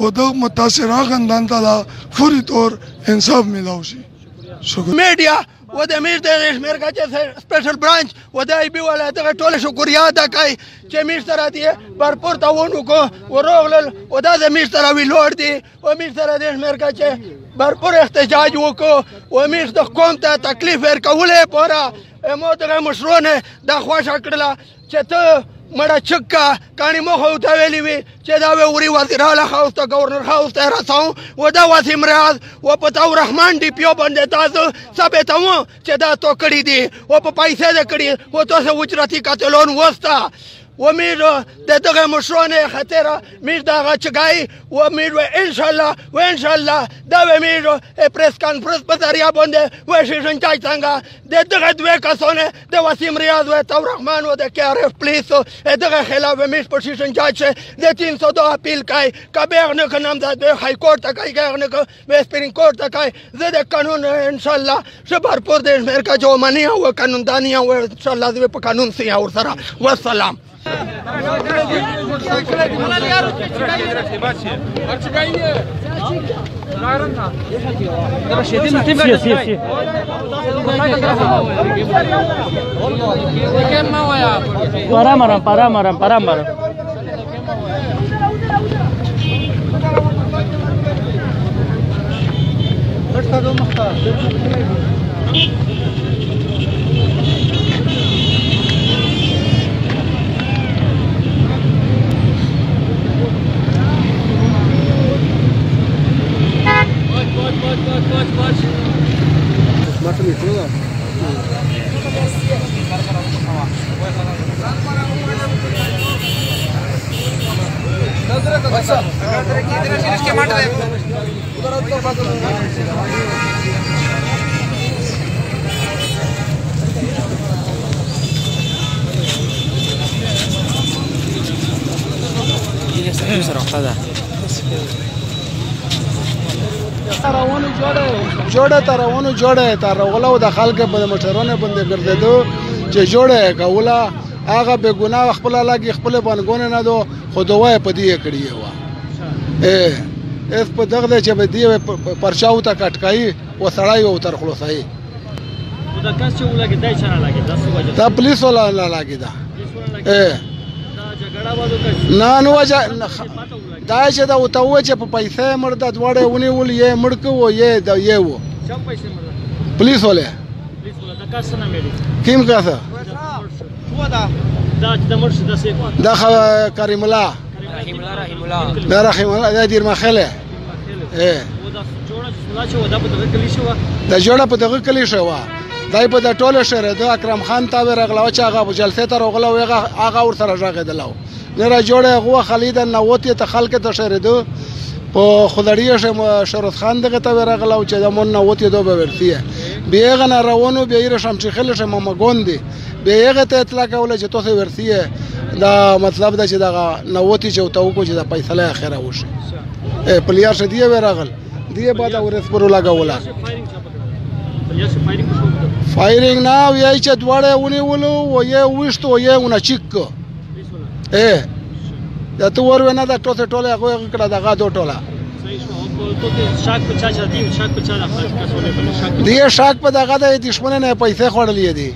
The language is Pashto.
و د متاثره خاندان ته دا فوري طور انصاف میلاو شي. شکر. میډیا و د امیر د شمیر کا چې سپیشل برانچ و د ای بي ولا دغه ټول شکریا ادا کوي چې امیر سره دی برپور تعاون وکړو ورغلل و دا د امیر سره وی لوړ دی و امیر سره د شمیر کا چې برپور احتجاج وکړو و امیر د قوم ته تکلیف ورکولې پوره مو دغه مشرونه د خوښه کړله چې ته مړه چکه کاڼي مخه ته ویلې وي چې دا به وړي وزیر اعلی هاوس ته ګورنر هاوس ته رسوم و دا وسیم ریاض و په تاو رحمان ډي پي او باندې تاسو ثابتوم چې دا تو کړي دي و په پیسې دې کړي و تاسو اجرتي قاتلون وسته و میر د دغه مشرونه خطر میر دغه چګای و میر ان شاء الله دا به میر پریس کانفرنس په ذریعہ باندې و شیشن چای څنګه د دغه دوه کسونه د وسیم ریاض و تاو رحمان و د KRF پولیس دغه خلاف میر په شیشن چای د 302 اپیل کوي کبه نه کنم د های کورټ ته کوي نه و سپرین کورټ ته کوي زه د قانون ان شاء الله شبر پر د میر کا جو منی او قانون دانی او ان شاء الله د په قانون سي او سره والسلام. Param. جوړه تر غلو د خلک په موټرونو باندې ګرځېدو چې جوړه کوله هغه به ګناه خپل لاګي خپل باندې نه دو خدوای په دې کړی و اس په دغه چې به دی پرچاو ته کټکای و سړای او تر خلاصای دا کس چې ولګي دای چا نه لاګي دا پولیس ولا نه لاګي دا دا جګړه وادو نه نو دا چې دا وتاو چې په پیسې مرده دواړه ونی ول یې مړک و یې دا یې و چم پیسې مرده پولیس ولا دا کس نه مېړي کیم کاسه دا د مرشد د سیکو دا کریم الله رحیم الله دا دیر مخله دا جوړه په دغه کلی شو دای په د ټوله شهر د اکرم خان تابع رغلاو چې هغه په جلسه ته رغلاو هغه ور سره راغدلو نه را جوړه غو خالد نووتی ته خلک ته شهر دو په خدړی شرف خان دغه تابع رغلاو چې د مون نووتی دو به ورتیه بیغه نه روانو بیر شم چې خل شم مګوندي بیغه ته اطلاع کوله چې توسه ورتیه دا مطلب دا چې دا نووتی چې تو کو چې د فیصله اخره وشي پلیار شدیه ورغل دیه بعد اورس پر لګولا فایرینګ نه وی چې دواړه ونی ولو و یې وښتو یې ونه چیک دا تو ور ونه دا ټوله هغه کړه دغه دو ټوله دی شاک په دغه د دښمن نه پیسې خوړلې دي